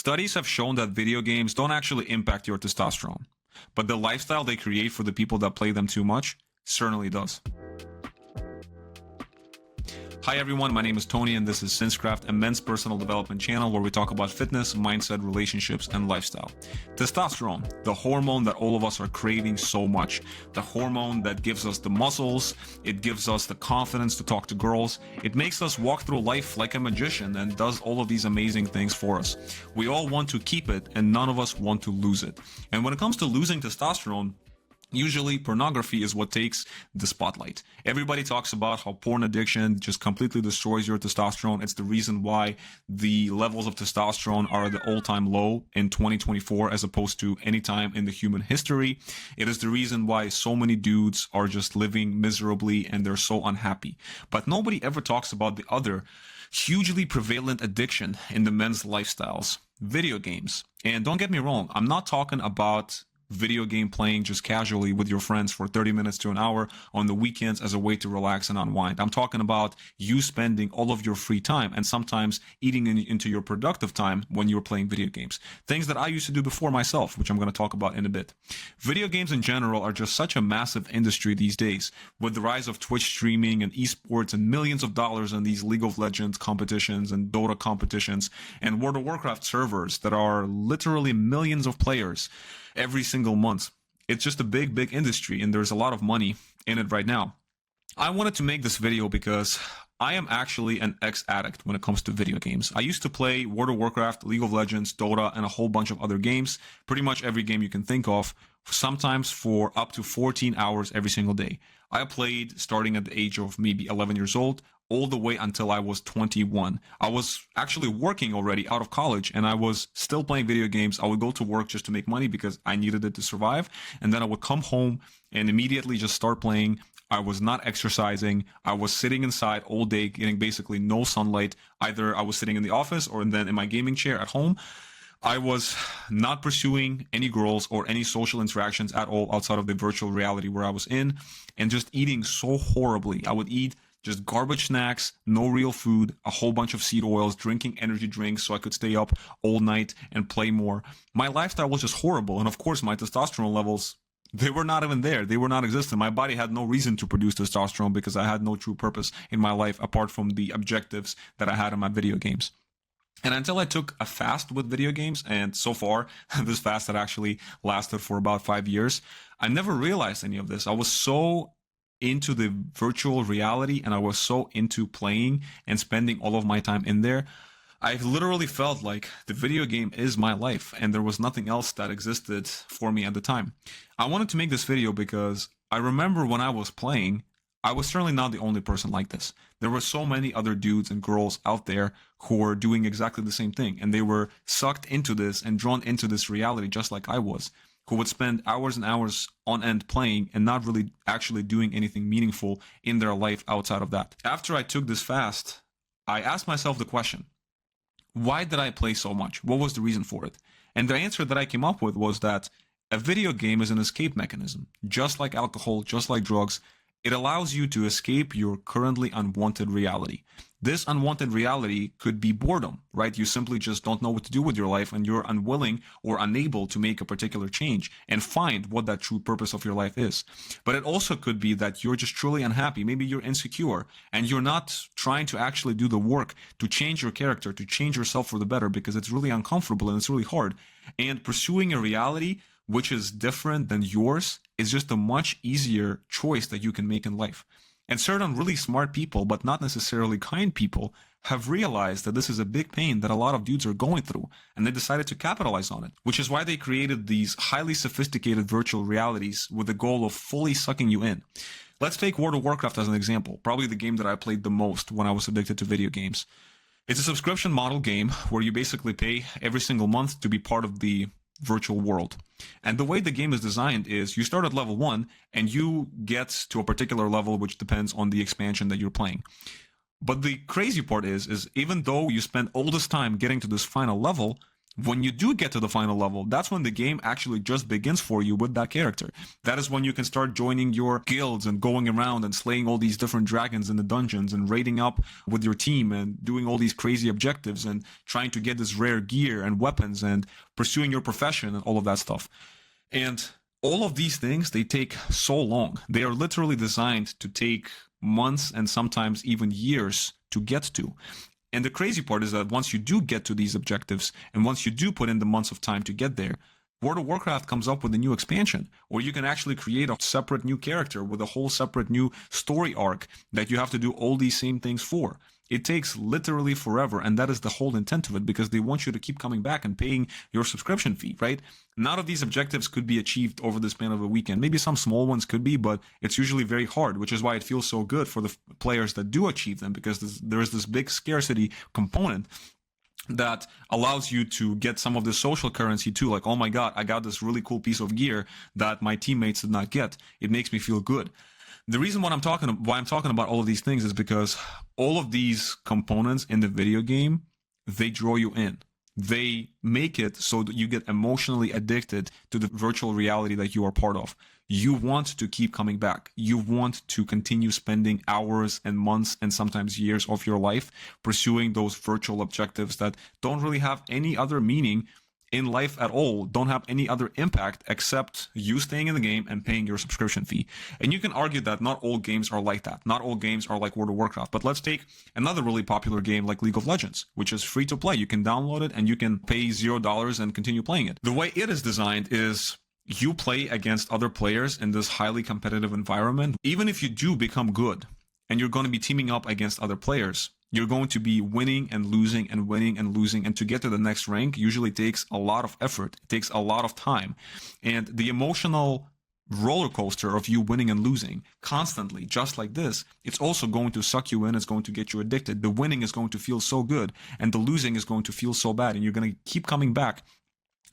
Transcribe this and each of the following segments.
Studies have shown that video games don't actually impact your testosterone, but the lifestyle they create for the people that play them too much certainly does. Hi everyone, my name is Tony and this is Sinscraft, a men's personal development channel where we talk about fitness, mindset, relationships, and lifestyle. Testosterone, the hormone that all of us are craving so much. The hormone that gives us the muscles, it gives us the confidence to talk to girls, it makes us walk through life like a magician and does all of these amazing things for us. We all want to keep it and none of us want to lose it. And when it comes to losing testosterone, usually pornography is what takes the spotlight. Everybody talks about how porn addiction just completely destroys your testosterone. It's the reason why the levels of testosterone are at the all-time low in 2024 as opposed to any time in the human history. It is the reason why so many dudes are just living miserably and they're so unhappy. But nobody ever talks about the other hugely prevalent addiction in the men's lifestyles, video games. And don't get me wrong, I'm not talking about video game playing just casually with your friends for 30 minutes to an hour on the weekends as a way to relax and unwind. I'm talking about you spending all of your free time and sometimes eating into your productive time when you're playing video games. Things that I used to do before myself, which I'm going to talk about in a bit. Video games in general are just such a massive industry these days with the rise of Twitch streaming and esports and millions of dollars in these League of Legends competitions and Dota competitions and World of Warcraft servers that are literally millions of players every single month. It's just a big industry and there's a lot of money in it right now. I wanted to make this video because I am actually an ex-addict when it comes to video games. I used to play World of Warcraft, League of Legends, Dota, and a whole bunch of other games, pretty much every game you can think of, sometimes for up to 14 hours every single day. I played starting at the age of maybe 11 years old, all the way until I was 21. I was actually working already out of college and I was still playing video games. I would go to work just to make money because I needed it to survive. And then I would come home and immediately just start playing. I was not exercising. I was sitting inside all day, getting basically no sunlight. Either I was sitting in the office or then in my gaming chair at home. I was not pursuing any girls or any social interactions at all outside of the virtual reality where I was in, and just eating so horribly. I would eat just garbage snacks, no real food, a whole bunch of seed oils, drinking energy drinks so I could stay up all night and play more. My lifestyle was just horrible. And of course, my testosterone levels, they were not even there. They were not existent. My body had no reason to produce testosterone because I had no true purpose in my life apart from the objectives that I had in my video games. And until I took a fast with video games, and so far, this fast had actually lasted for about 5 years, I never realized any of this. I was so into the virtual reality and I was so into playing and spending all of my time in there. I literally felt like the video game is my life and there was nothing else that existed for me at the time. I wanted to make this video because I remember when I was playing, I was certainly not the only person like this. There were so many other dudes and girls out there who were doing exactly the same thing and they were sucked into this and drawn into this reality just like I was, who would spend hours and hours on end playing and not really actually doing anything meaningful in their life outside of that. After I took this fast, I asked myself the question, why did I play so much? What was the reason for it? And the answer that I came up with was that a video game is an escape mechanism. Just like alcohol, just like drugs, it allows you to escape your currently unwanted reality. This unwanted reality could be boredom, right? You simply just don't know what to do with your life and you're unwilling or unable to make a particular change and find what that true purpose of your life is. But it also could be that you're just truly unhappy. Maybe you're insecure and you're not trying to actually do the work to change your character, to change yourself for the better because it's really uncomfortable and it's really hard. And pursuing a reality which is different than yours is just a much easier choice that you can make in life. And certain really smart people, but not necessarily kind people, have realized that this is a big pain that a lot of dudes are going through, and they decided to capitalize on it, which is why they created these highly sophisticated virtual realities with the goal of fully sucking you in. Let's take World of Warcraft as an example, probably the game that I played the most when I was addicted to video games. It's a subscription model game where you basically pay every single month to be part of the virtual world. And the way the game is designed is you start at level 1 and you get to a particular level which depends on the expansion that you're playing. But the crazy part is even though you spend all this time getting to this final level, When you do get to the final level, that's when the game actually just begins for you with that character. That is when you can start joining your guilds and going around and slaying all these different dragons in the dungeons and raiding up with your team and doing all these crazy objectives and trying to get this rare gear and weapons and pursuing your profession and all of that stuff. And all of these things, they take so long. They are literally designed to take months and sometimes even years to get to. And the crazy part is that once you do get to these objectives, and once you do put in the months of time to get there, World of Warcraft comes up with a new expansion, where you can actually create a separate new character with a whole separate new story arc that you have to do all these same things for. It takes literally forever, and that is the whole intent of it, because they want you to keep coming back and paying your subscription fee, right? None of these objectives could be achieved over the span of a weekend. Maybe some small ones could be, but it's usually very hard, which is why it feels so good for the players that do achieve them, because there is this big scarcity component that allows you to get some of the social currency too. Like, oh my God, I got this really cool piece of gear that my teammates did not get. It makes me feel good. The reason why I'm talking about all of these things is because all of these components in the video game, they draw you in. They make it so that you get emotionally addicted to the virtual reality that you are part of. You want to keep coming back. You want to continue spending hours and months and sometimes years of your life pursuing those virtual objectives that don't really have any other meaning in life at all, don't have any other impact except you staying in the game and paying your subscription fee. And you can argue that not all games are like that. Not all games are like World of Warcraft. But let's take another really popular game like League of Legends, which is free to play. You can download it and you can pay $0 and continue playing it. The way it is designed is you play against other players in this highly competitive environment. Even if you do become good and you're going to be teaming up against other players, you're going to be winning and losing and winning and losing. And to get to the next rank usually takes a lot of effort. It takes a lot of time. And the emotional roller coaster of you winning and losing constantly, just like this, it's also going to suck you in. It's going to get you addicted. The winning is going to feel so good and the losing is going to feel so bad. And you're going to keep coming back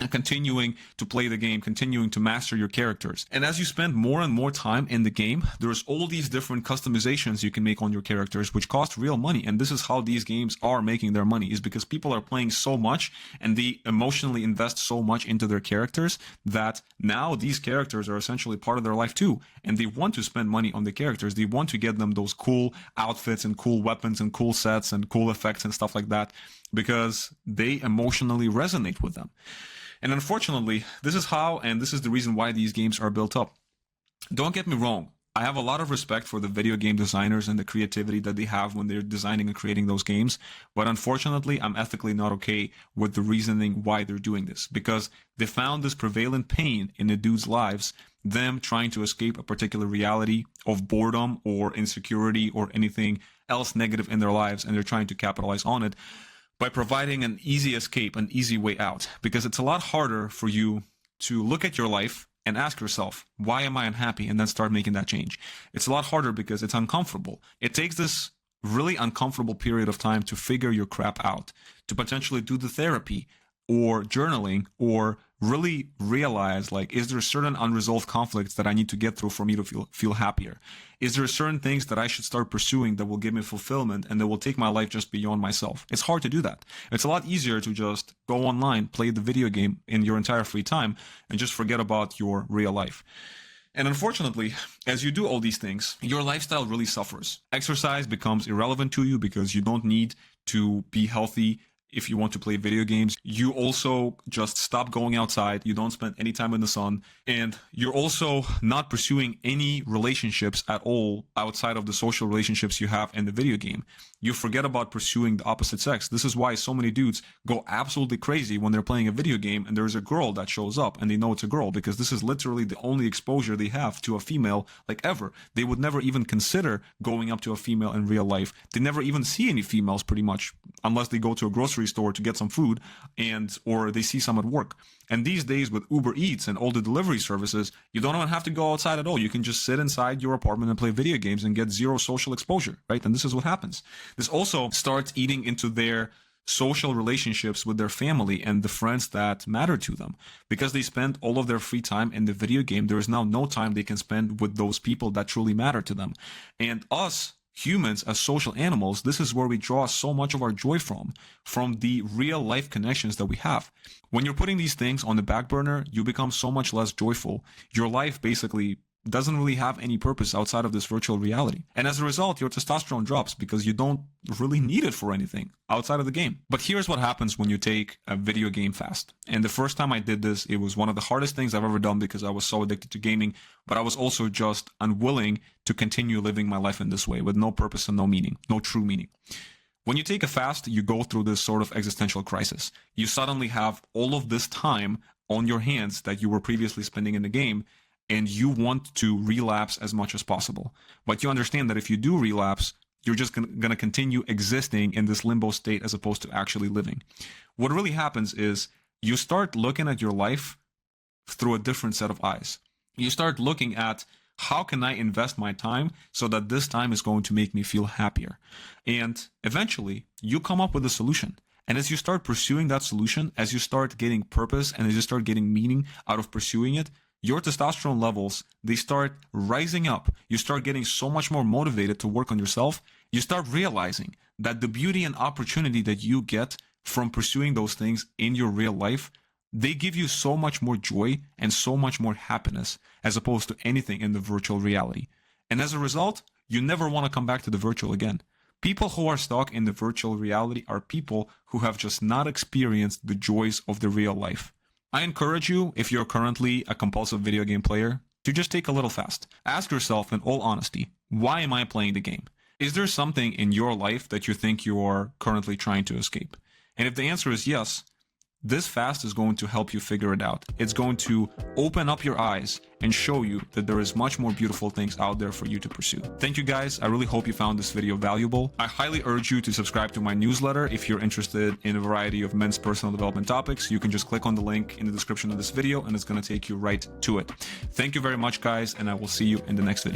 and continuing to play the game, continuing to master your characters. And as you spend more and more time in the game, there's all these different customizations you can make on your characters, which cost real money. And this is how these games are making their money, is because people are playing so much and they emotionally invest so much into their characters that now these characters are essentially part of their life too. And they want to spend money on the characters. They want to get them those cool outfits and cool weapons and cool sets and cool effects and stuff like that, because they emotionally resonate with them. And unfortunately, this is how, and this is the reason why these games are built up. Don't get me wrong. I have a lot of respect for the video game designers and the creativity that they have when they're designing and creating those games. But unfortunately, I'm ethically not okay with the reasoning why they're doing this, because they found this prevalent pain in the dudes' lives, them trying to escape a particular reality of boredom or insecurity or anything else negative in their lives, and they're trying to capitalize on it by providing an easy escape, an easy way out. Because it's a lot harder for you to look at your life and ask yourself, why am I unhappy? And then start making that change. It's a lot harder because it's uncomfortable. It takes this really uncomfortable period of time to figure your crap out, to potentially do the therapy or journaling, or really realize, like, is there certain unresolved conflicts that I need to get through for me to feel happier? Is there certain things that I should start pursuing that will give me fulfillment and that will take my life just beyond myself? It's hard to do that. It's a lot easier to just go online, play the video game in your entire free time, and just forget about your real life. And unfortunately, as you do all these things, your lifestyle really suffers. Exercise becomes irrelevant to you because you don't need to be healthy if you want to play video games. You also just stop going outside. You don't spend any time in the sun. And you're also not pursuing any relationships at all outside of the social relationships you have in the video game. You forget about pursuing the opposite sex. This is why so many dudes go absolutely crazy when they're playing a video game and there's a girl that shows up and they know it's a girl, because this is literally the only exposure they have to a female, like, ever. They would never even consider going up to a female in real life. They never even see any females, pretty much, unless they go to a grocery store to get some food, or they see some at work. And these days with Uber Eats and all the delivery services, you don't even have to go outside at all. You can just sit inside your apartment and play video games and get zero social exposure, right? And this is what happens. This also starts eating into their social relationships with their family and the friends that matter to them, because they spend all of their free time in the video game. There is now no time they can spend with those people that truly matter to them. And us, Humans, as social animals, this is where we draw so much of our joy from the real life connections that we have. When you're putting these things on the back burner, you become so much less joyful. Your life basically doesn't really have any purpose outside of this virtual reality. And as a result, your testosterone drops because you don't really need it for anything outside of the game. But here's what happens when you take a video game fast. And the first time I did this, it was one of the hardest things I've ever done because I was so addicted to gaming, but I was also just unwilling to continue living my life in this way with no purpose and no meaning, no true meaning. When you take a fast, you go through this sort of existential crisis. You suddenly have all of this time on your hands that you were previously spending in the game, and you want to relapse as much as possible. But you understand that if you do relapse, you're just going to continue existing in this limbo state as opposed to actually living. What really happens is you start looking at your life through a different set of eyes. You start looking at, how can I invest my time so that this time is going to make me feel happier? And eventually, you come up with a solution. And as you start pursuing that solution, as you start getting purpose and as you start getting meaning out of pursuing it, your testosterone levels, they start rising up. You start getting so much more motivated to work on yourself. You start realizing that the beauty and opportunity that you get from pursuing those things in your real life, they give you so much more joy and so much more happiness as opposed to anything in the virtual reality. And as a result, you never want to come back to the virtual again. People who are stuck in the virtual reality are people who have just not experienced the joys of the real life. I encourage you, if you're currently a compulsive video game player, to just take a little fast. Ask yourself in all honesty, why am I playing the game? Is there something in your life that you think you are currently trying to escape? And if the answer is yes, this fast is going to help you figure it out. It's going to open up your eyes and show you that there is much more beautiful things out there for you to pursue. Thank you guys. I really hope you found this video valuable. I highly urge you to subscribe to my newsletter if you're interested in a variety of men's personal development topics. You can just click on the link in the description of this video and it's going to take you right to it. Thank you very much, guys, and I will see you in the next video.